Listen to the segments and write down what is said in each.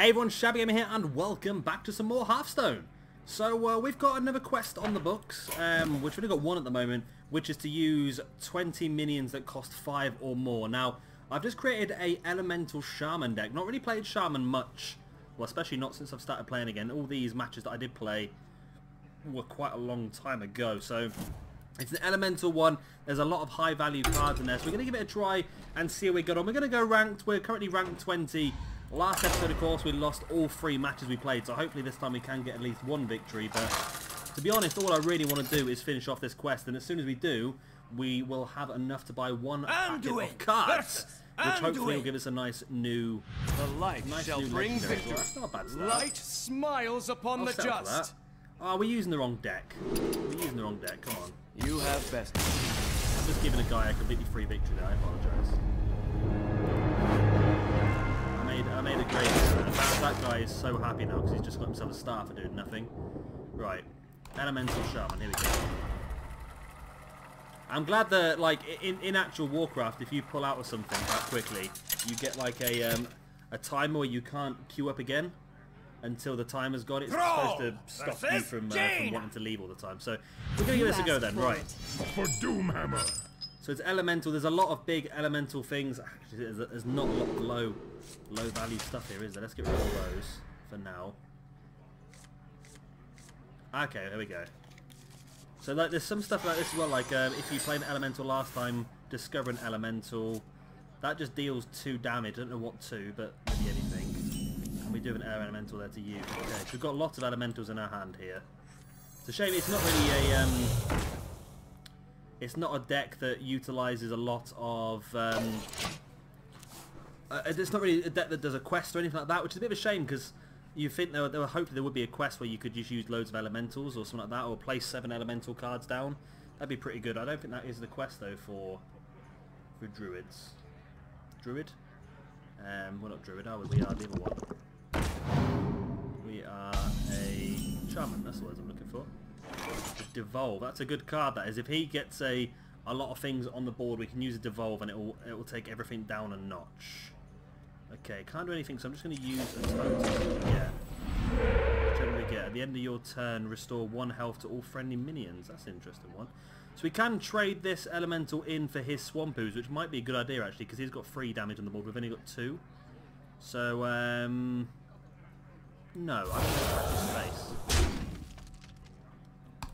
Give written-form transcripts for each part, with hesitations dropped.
Hey everyone, Shabby Gamer here, and welcome back to some more Hearthstone. So we've got another quest on the books, which we've only got one at the moment, which is to use 20 minions that cost 5 or more. Now, I've just created a elemental Shaman deck. Not really played Shaman much, well, especially not since I've started playing again. All these matches that I did play were quite a long time ago, so it's an elemental one. There's a lot of high value cards in there, so we're going to give it a try and see how we got on. We're going to go ranked. We're currently ranked 20. Last episode, of course, we lost all 3 matches we played, so hopefully this time we can get at least one victory. But to be honest, all I really want to do is finish off this quest, and as soon as we do, we will have enough to buy one packet of cards, which hopefully will give us a nice new... The light shall bring victory. Well, that's not a bad start. Light smiles upon the just. Oh, we're using the wrong deck. We're using the wrong deck. Come on. You have best. I'm just giving a guy a completely free victory there. I apologise. I made a great... That guy is so happy now because he's just got himself a star for doing nothing. Right. Elemental Shaman. Here we go. I'm glad that, like, in actual Warcraft, if you pull out of something that quickly, you get, like, a timer where you can't queue up again until the timer's gone. It's supposed to stop you from wanting to leave all the time. So we're going to give this a go then. Right. For Doomhammer. So it's elemental. There's a lot of big elemental things. Actually, there's not a lot of low value stuff here, is there? Let's get rid of all those for now. Okay, there we go. So like, there's some stuff like this as well. Like if you played an elemental last time, discover an elemental. That just deals 2 damage. I don't know what 2, but maybe anything. And we do have an air elemental there to use. Okay, so we've got lots of elementals in our hand here. It's a shame it's not really a it's not a deck that utilises a lot of... it's not really a deck that does a quest or anything like that, which is a bit of a shame because you think hopefully there would be a quest where you could just use loads of elementals or something like that, or place 7 elemental cards down. That'd be pretty good. I don't think that is the quest though for druids. Druid? We're not druid, are we? We are the other one. We are a shaman. That's the words I'm looking for. Devolve. That's a good card. That is. If he gets a lot of things on the board, we can use a devolve, and it will take everything down a notch. Okay, can't do anything, so I'm just going to use a totem. Yeah. Generally get at the end of your turn, restore 1 health to all friendly minions. That's an interesting one. So we can trade this elemental in for his Swampoos, which might be a good idea actually, because he's got 3 damage on the board. We've only got 2. So no, I'm going to catch his space.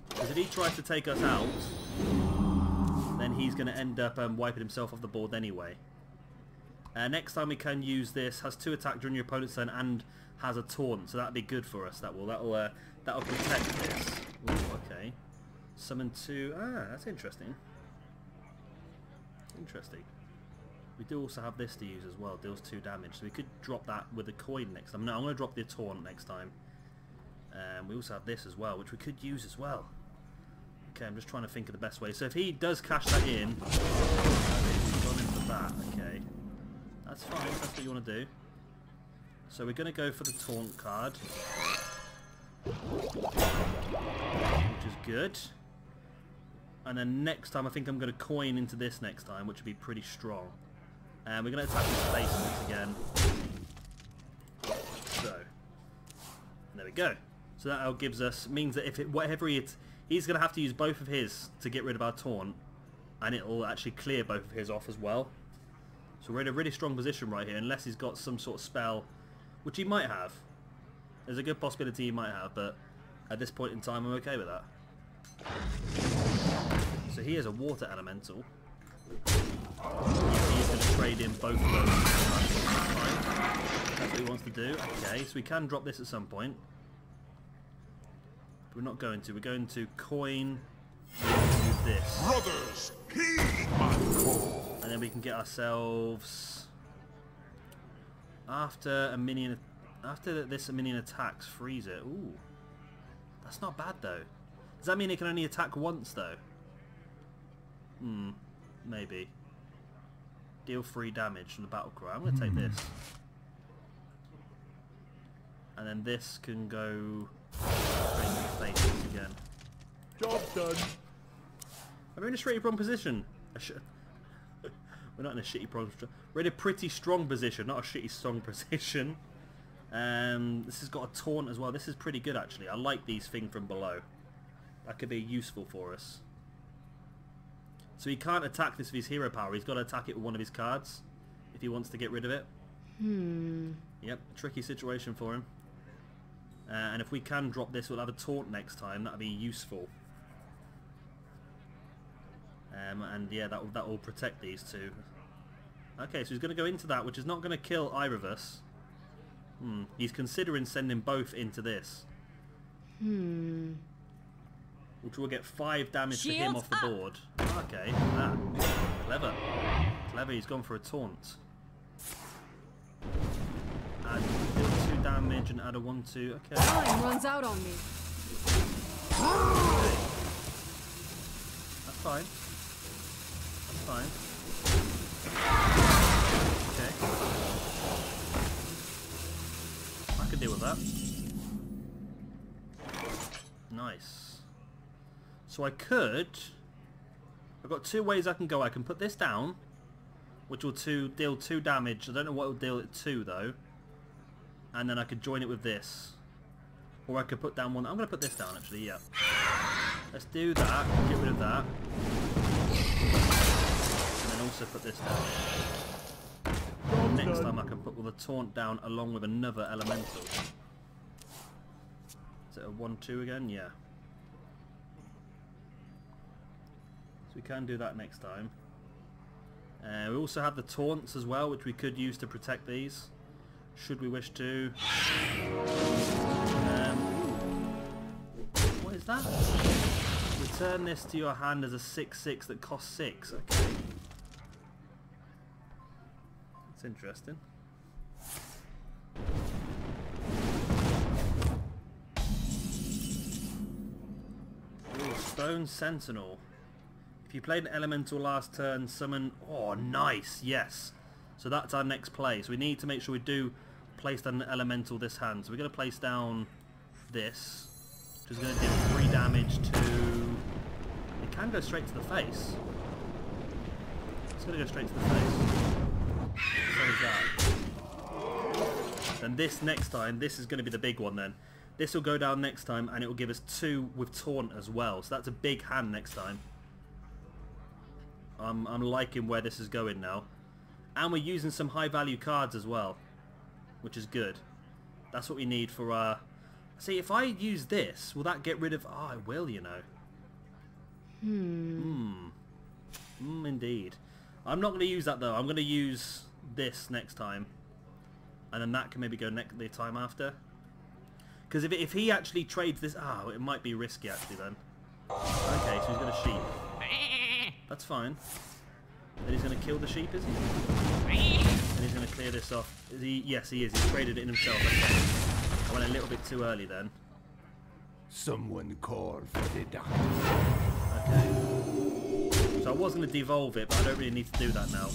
Because if he tries to take us out, then he's going to end up wiping himself off the board anyway. Next time we can use this, has 2 attack during your opponent's turn and has a taunt, so that'd be good for us. That'll protect this. Ooh, okay. Summon 2. Ah, that's interesting. Interesting. We do also have this to use as well. Deals 2 damage, so we could drop that with a coin next time. No, I'm going to drop the taunt next time. We also have this as well, which we could use as well. Okay, I'm just trying to think of the best way. So if he does cash that in, he's gone in for that. Okay, that's fine. If that's what you want to do. So we're going to go for the taunt card, which is good. And then next time, I think I'm going to coin into this next time, which would be pretty strong. And we're going to attack his face once again. So there we go. So that gives us, means that if he's going to have to use both of his to get rid of our taunt, and it will actually clear both of his off as well. So we're in a really strong position right here, unless he's got some sort of spell, which he might have. There's a good possibility he might have, but at this point in time I'm okay with that. So he is a water elemental. He's going to trade in both of those. That's what he wants to do. Okay, so we can drop this at some point. But we're not going to. We're going to coin with this. Brothers, heed my call. And then we can get ourselves... After this a minion attacks, freeze it. Ooh. That's not bad though. Does that mean it can only attack once though? Maybe. Deal 3 damage from the battle cry. I'm going to take this. And then this can go straight to the face again. Job done. I'm in a pretty strong position. We're not in a shitty position. We're in a pretty strong position, not a shitty strong position. This has got a taunt as well. This is pretty good actually. I like these things from below. That could be useful for us. So he can't attack this with his hero power. He's got to attack it with one of his cards if he wants to get rid of it. Yep, tricky situation for him. And if we can drop this, we'll have a taunt next time. That'll be useful. And yeah, that will protect these two. Okay, so he's going to go into that, which is not going to kill either of us. He's considering sending both into this. Which will get 5 damage to him off the board. Okay, clever. Clever, he's gone for a taunt. And deal 2 damage and add a 1-2. Okay. Time runs out on me. Okay. That's fine. That's fine. Okay. I can deal with that. Nice. So I could... I've got 2 ways I can go. I can put this down, which will deal 2 damage. I don't know what it will deal at 2 though. And then I could join it with this. Or I could put down 1. I'm going to put this down actually, yeah. Let's do that. Get rid of that. And then also put this down. Next time I can put the taunt down along with another elemental. Is it a 1-2 again? Yeah. So we can do that next time. We also have the taunts as well, which we could use to protect these, should we wish to. What is that? Return this to your hand as a 6/6 that costs 6. Okay. That's interesting. Ooh, Stone Sentinel. If you played an elemental last turn, summon... Oh, nice! Yes. So that's our next play. So we need to make sure we do place down an elemental this hand. So we're going to place down this, which is going to deal 3 damage to... It can go straight to the face. It's going to go straight to the face. So is that. Then this next time, this is going to be the big one then. This will go down next time and it will give us 2 with taunt as well. So that's a big hand next time. I'm liking where this is going now. And we're using some high value cards as well, which is good. That's what we need for see, if I use this, will that get rid of... Oh, it will, you know. Indeed. I'm not going to use that though. I'm going to use this next time. And then that can maybe go the time after. Because if he actually trades this... Oh, it might be risky actually then. Okay, so he's got a sheep. That's fine. Then he's going to kill the sheep, is he? And he's going to clear this off. Is he? Yes, he is. He's traded it in himself. Okay. I went a little bit too early then. Someone call for the doctor. Okay. So I was going to devolve it, but I don't really need to do that now.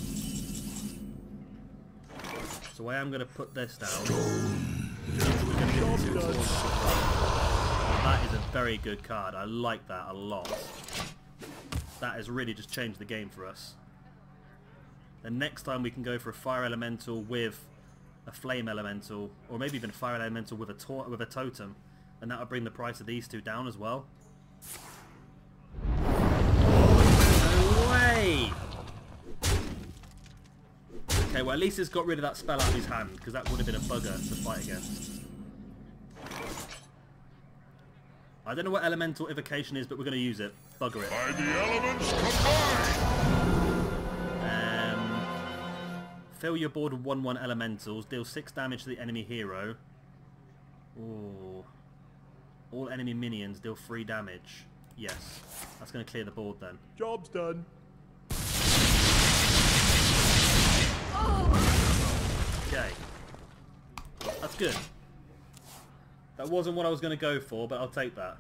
So I am going to put this down. That is a very good card. I like that a lot. That has really just changed the game for us. Then next time we can go for a fire elemental with a flame elemental, or maybe even a fire elemental with a totem, and that will bring the price of these 2 down as well. No way! Okay, well at least it's got rid of that spell out of his hand, because that would have been a bugger to fight against. I don't know what elemental evocation is, but we're going to use it. Bugger it. By the elements combined! Fill your board with 1/1 elementals. Deal 6 damage to the enemy hero. Ooh. All enemy minions deal 3 damage. Yes. That's going to clear the board then. Job's done. Okay. That's good. That wasn't what I was going to go for, but I'll take that.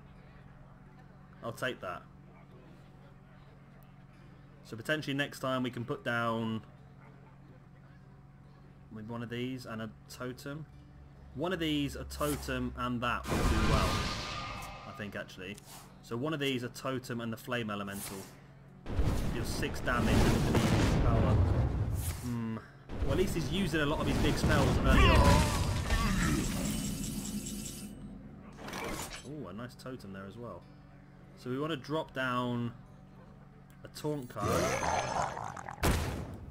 I'll take that. So potentially next time we can put down with one of these and a totem. One of these, a totem, and that will do well, I think actually. So one of these, a totem, and the flame elemental. Deals 6 damage and power. Well, at least he's using a lot of his big spells early on. Oh, a nice totem there as well. So we want to drop down a taunt card.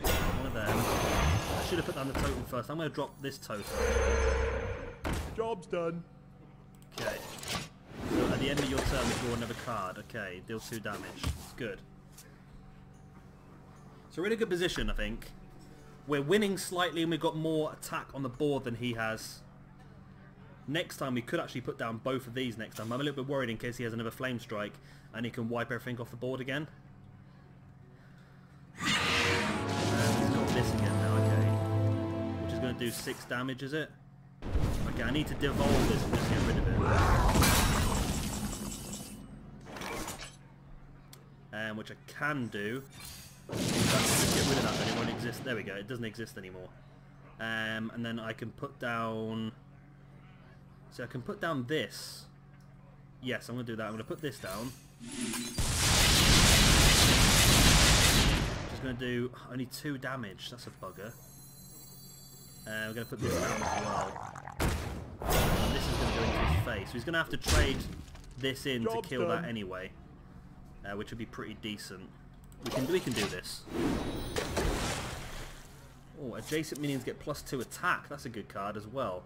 One of them. I should have put down the totem first. I'm going to drop this totem. Job's done. Okay. So at the end of your turn, we draw another card. Okay, deal 2 damage. It's good. So we're in a good position, I think. We're winning slightly and we've got more attack on the board than he has. Next time we could actually put down both of these next time. I'm a little bit worried in case he has another flame strike and he can wipe everything off the board again. And he's got this again now, okay. Which is going to do 6 damage, is it? Okay, I need to devolve this and just get rid of it. Which I can do. Just get rid of that, then it won't exist. There we go, it doesn't exist anymore. And then I can put down... So I can put down this. Yes, I'm going to do that. I'm going to put this down. Just going to do only 2 damage. That's a bugger. We're going to put this down as well. And this is going to go into his face. So he's going to have to trade this in to kill that anyway. Which would be pretty decent. We can do this. Oh, adjacent minions get +2 attack. That's a good card as well.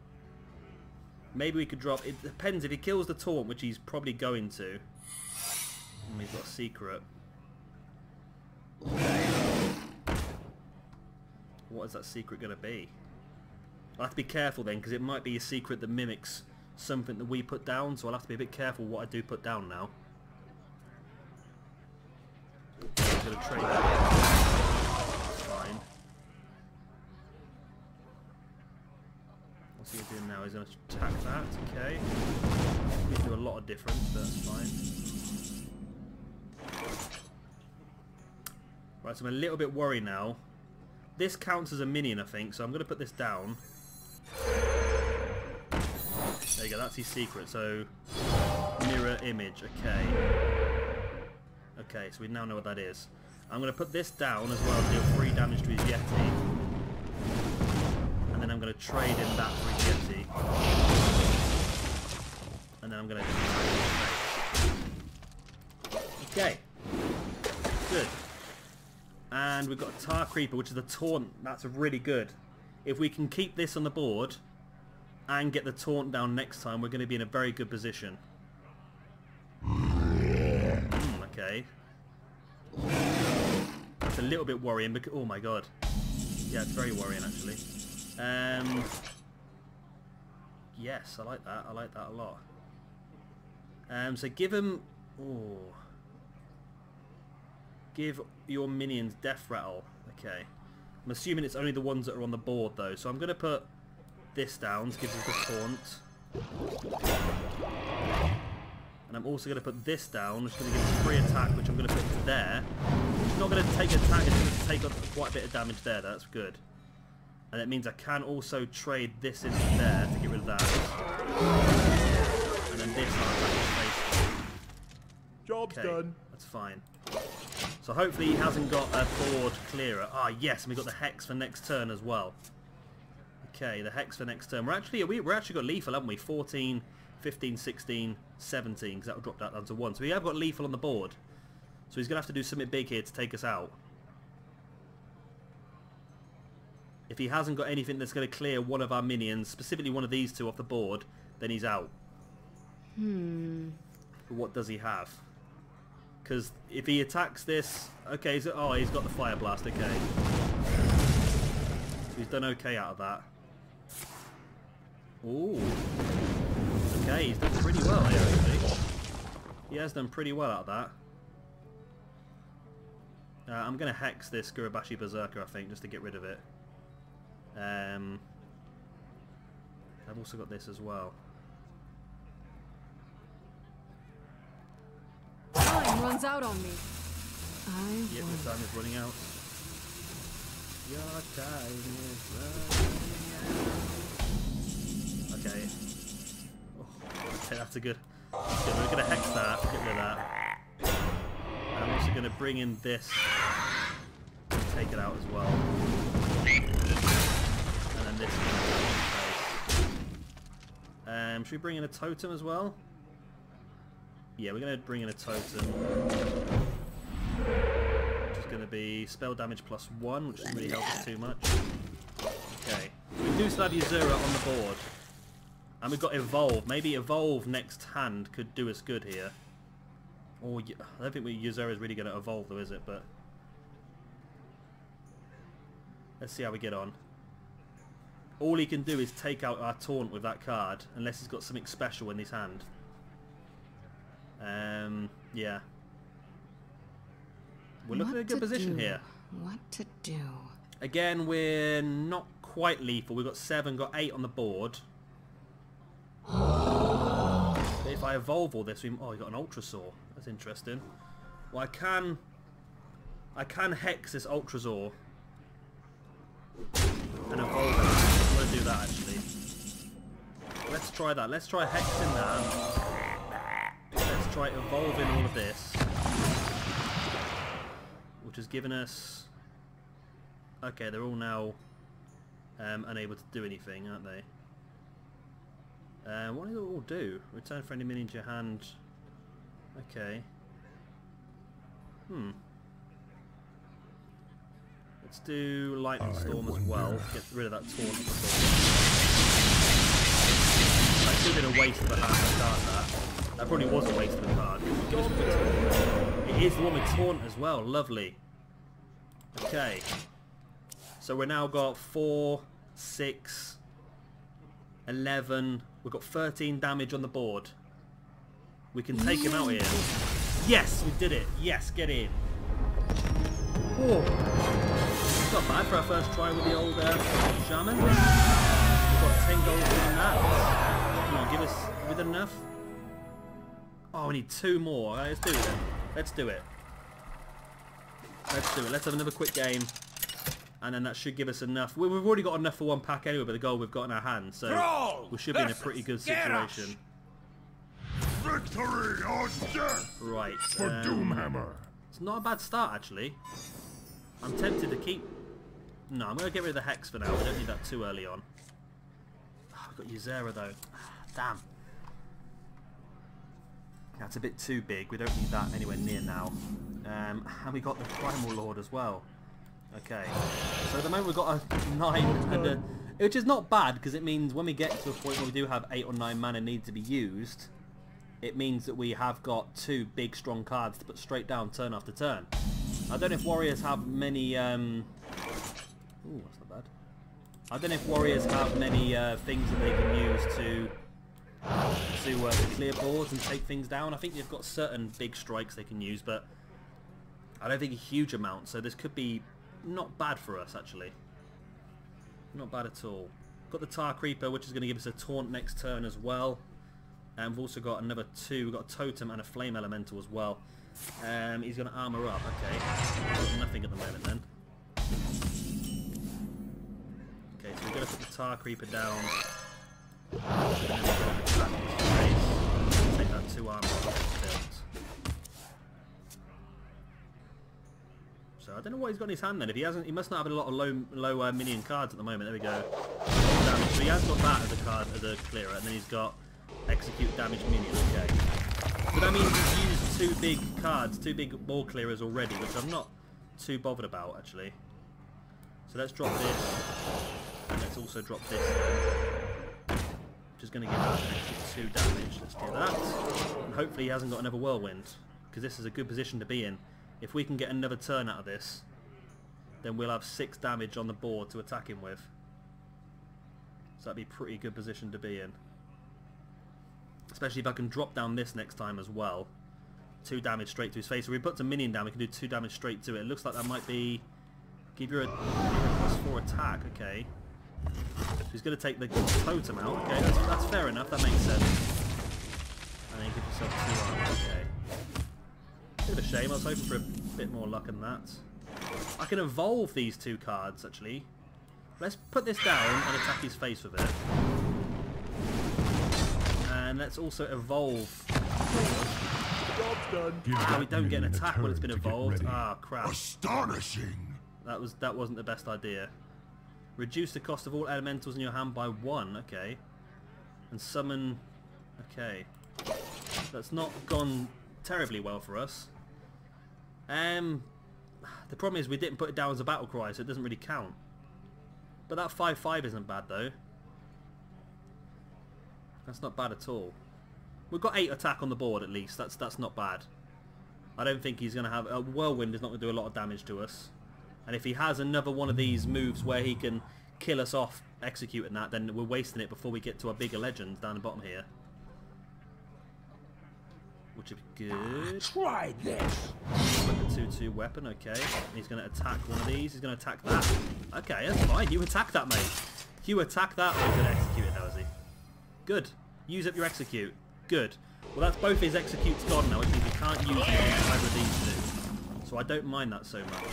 Maybe we could drop... It depends. If he kills the taunt, which he's probably going to. And we've got a secret. What is that secret going to be? I'll have to be careful then, because it might be a secret that mimics something that we put down, so I'll have to be a bit careful what I do put down now. I'm going to trade that. That's fine. What's he doing now? He's going to attack that, okay. He's doing a lot of difference, but that's fine. Right, so I'm a little bit worried now. This counts as a minion, I think, so I'm going to put this down. There you go, that's his secret, so... Mirror image, okay. Okay, so we now know what that is. I'm going to put this down as well to deal 3 damage to his Yeti. And then I'm going to trade in that for his Yeti. And then I'm going to... Okay. Good. And we've got a Tar Creeper, which is the taunt. That's really good. If we can keep this on the board and get the taunt down next time, we're going to be in a very good position. Okay. That's a little bit worrying because... Oh my god. Yeah, it's very worrying actually. Yes, I like that. I like that a lot. So give him... Oh. Give your minions Death Rattle. Okay. I'm assuming it's only the ones that are on the board though. So I'm going to put this down to give us the taunt. And I'm also going to put this down, which is going to give us 3 attack, which I'm going to put into there. It's not going to take attack, it's going to take quite a bit of damage there. That's good. And that means I can also trade this into there to get rid of that. And then this I'll attack his face. Job's done. That's fine. So hopefully he hasn't got a board clearer. Ah, yes, and we've got the Hex for next turn as well. Okay, the Hex for next turn. We're actually got lethal, haven't we? 14, 15, 16, 17, because that will drop that down to 1. So we have got lethal on the board. So he's going to have to do something big here to take us out. If he hasn't got anything that's going to clear one of our minions, specifically one of these 2 off the board, then he's out. But what does he have? Because if he attacks this... Okay, so, oh, he's got the Fire Blast, okay. So he's done okay out of that. Ooh. Okay, he's done pretty well here, actually. He has done pretty well out of that. I'm going to Hex this Gurubashi Berserker, I think, just to get rid of it. I've also got this as well. Time runs out on me. Yep, the time is running out. Your time is running out. Okay. Oh, okay, that's a good... Okay, we're going to Hex that, get rid of that. And I'm also going to bring in this and take it out as well. And then this is going to attack his face. Should we bring in a totem as well? Yeah, we're going to bring in a totem. Which is going to be spell damage +1, which doesn't really help us too much. Okay. We do still have Ysera on the board. And we've got Evolve. Maybe Evolve next hand could do us good here. Or, I don't think Ysera is really going to evolve though, is it? But let's see how we get on. All he can do is take out our taunt with that card, unless he's got something special in his hand. Yeah. We're looking at a good position here. What to do? Again, we're not quite lethal. We've got 7, got 8 on the board. But if I evolve all this, oh, we got an Ultra Saw. That's interesting. Well, I can hex this Ultra Saw and evolve it. I'm going to do that actually. Let's try that. Let's try hexing that. Let's try evolving all of this, which has given us... Okay, they're all now unable to do anything, aren't they? What do they all do? Return friendly minion to your hand. Okay. Let's do Lightning Storm as well. Get rid of that taunt. That should have been a waste of a card, that probably was a waste of a card. Give us a good taunt. It is the one with taunt as well. Lovely. Okay. So we've now got 4, 6, 11. We've got 13 damage on the board. We can take him out here. Yes, we did it. Yes, get in. Whoa. It's not bad for our first try with the old Shaman. We've got 10 gold from that. Come on, give us... With enough? Oh, we need 2 more. Right, let's do it then. Let's do it. Let's do it. Let's have another quick game. And then that should give us enough. We've already got enough for 1 pack anyway, but the gold we've got in our hands. So we should be in a pretty good situation. Victory or death! Right. For Doomhammer. It's not a bad start, actually. I'm tempted to keep... No, I'm going to get rid of the Hex for now. We don't need that too early on. Oh, I've got Ysera, though. Damn. That's a bit too big. We don't need that anywhere near now. And we got the Primal Lord as well. Okay. So at the moment we've got a 9 and a... Which is not bad, because it means when we get to a point where we do have 8 or 9 mana need to be used, it means that we have got 2 big strong cards to put straight down turn after turn. I don't know if warriors have many... Ooh, that's not bad. I don't know if warriors have many things that they can use to clear boards and take things down. I think they've got certain big strikes they can use, but I don't think a huge amount, so this could be not bad for us, actually. Not bad at all. Got the Tar Creeper, which is going to give us a taunt next turn as well. And we've also got another 2. We've got a Totem and a Flame Elemental as well. He's going to armor up. Okay. Nothing at the moment then. Okay, so we're going to put the Tar Creeper down. And then we're going to attack his face. Take that 2 armor off built. So I don't know what he's got in his hand then. If he hasn't, he must not have a lot of low minion cards at the moment. There we go. Damage. So he has got that as a card, as a clearer, and then he's got execute damage minion. Okay. So that means he's used 2 big cards, 2 big ball clearers already, which I'm not too bothered about actually. So let's drop this, and let's also drop this, which is going to give us an extra 2 damage. Let's do that, and hopefully he hasn't got another whirlwind, because this is a good position to be in. If we can get another turn out of this, then we'll have 6 damage on the board to attack him with. So that'd be a pretty good position to be in. Especially if I can drop down this next time as well. 2 damage straight to his face. If we put some minion down, we can do 2 damage straight to it. It looks like that might be... Give you a +4 attack, okay. So he's going to take the totem out, okay. That's fair enough, that makes sense. And then give yourself 2 armor, okay. Bit of a shame, I was hoping for a bit more luck than that. I can evolve these 2 cards, actually. Let's put this down and attack his face with it. And let's also evolve. Ah, we don't get an attack when it's been evolved. Ah, crap. Astonishing. That wasn't the best idea. Reduce the cost of all elementals in your hand by 1, okay. And summon... Okay. That's not gone terribly well for us. The problem is we didn't put it down as a battle cry, so it doesn't really count. But that 5/5 isn't bad though. That's not bad at all. We've got 8 attack on the board at least. That's not bad. I don't think he's going to have... A whirlwind is not going to do a lot of damage to us. And if he has another one of these moves where he can kill us off executing that, then we're wasting it before we get to our bigger legends down the bottom here. Which would be good. Try this. With the 2/2 weapon, okay. He's going to attack one of these. He's going to attack that. Okay, that's fine. You attack that, mate. You attack that. Oh, he's going to execute it now, is he? Good. Use up your execute. Good. Well, that's both his executes gone now, which means we can't use it on either of these two. So I don't mind that so much.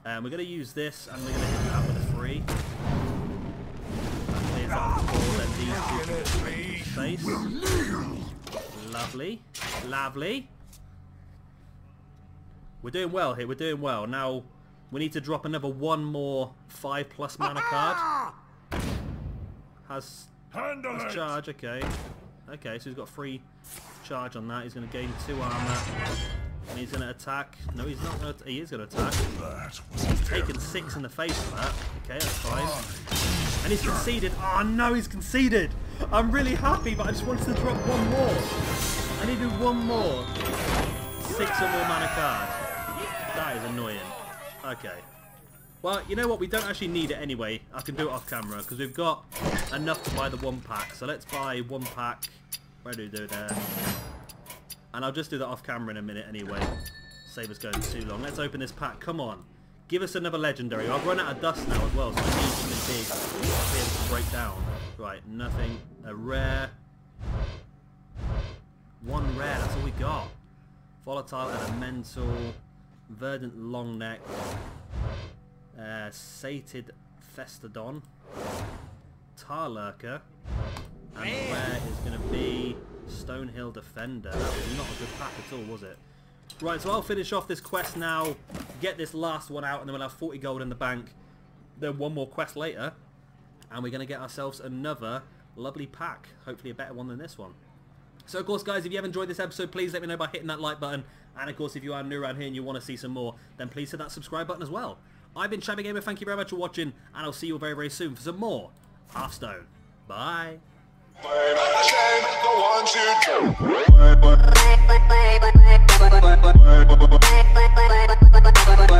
We're going to use this, and we're going to hit that with a 3. That clears out the board, then these two face. Lovely. Lovely. We're doing well here. We're doing well. Now, we need to drop another one more 5+ mana card. Has charge, okay. Okay, so he's got 3 charge on that. He's going to gain 2 armor. And he's going to attack. No, he's not going to... He is going to attack. He's taken 6 in the face for that. Okay, that's fine. And he's conceded. Oh, no, he's conceded. I'm really happy, but I just wanted to drop one more. I need to do one more 6 or more mana card. That is annoying. Okay. Well, you know what? We don't actually need it anyway. I can do it off camera because we've got enough to buy the 1 pack. So let's buy 1 pack. Where do we do there? And I'll just do that off camera in a minute anyway. Save us going too long. Let's open this pack. Come on. Give us another legendary. I've run out of dust now as well, so I need something big to be able to break down. Right, nothing. A rare. 1 rare. That's all we got. Volatile Elemental. Verdant Longneck. Sated Festodon. Tar Lurker. And the rare is going to be Stonehill Defender. That was not a good pack at all, was it? Right, so I'll finish off this quest now, get this last one out, and then we'll have 40 gold in the bank. Then 1 more quest later, and we're going to get ourselves another lovely pack. Hopefully a better one than this one. So, of course, guys, if you have enjoyed this episode, please let me know by hitting that like button. And, of course, if you are new around here and you want to see some more, then please hit that subscribe button as well. I've been Shaman Gamer. Thank you very much for watching, and I'll see you very, very soon for some more Hearthstone. Bye. The one to do.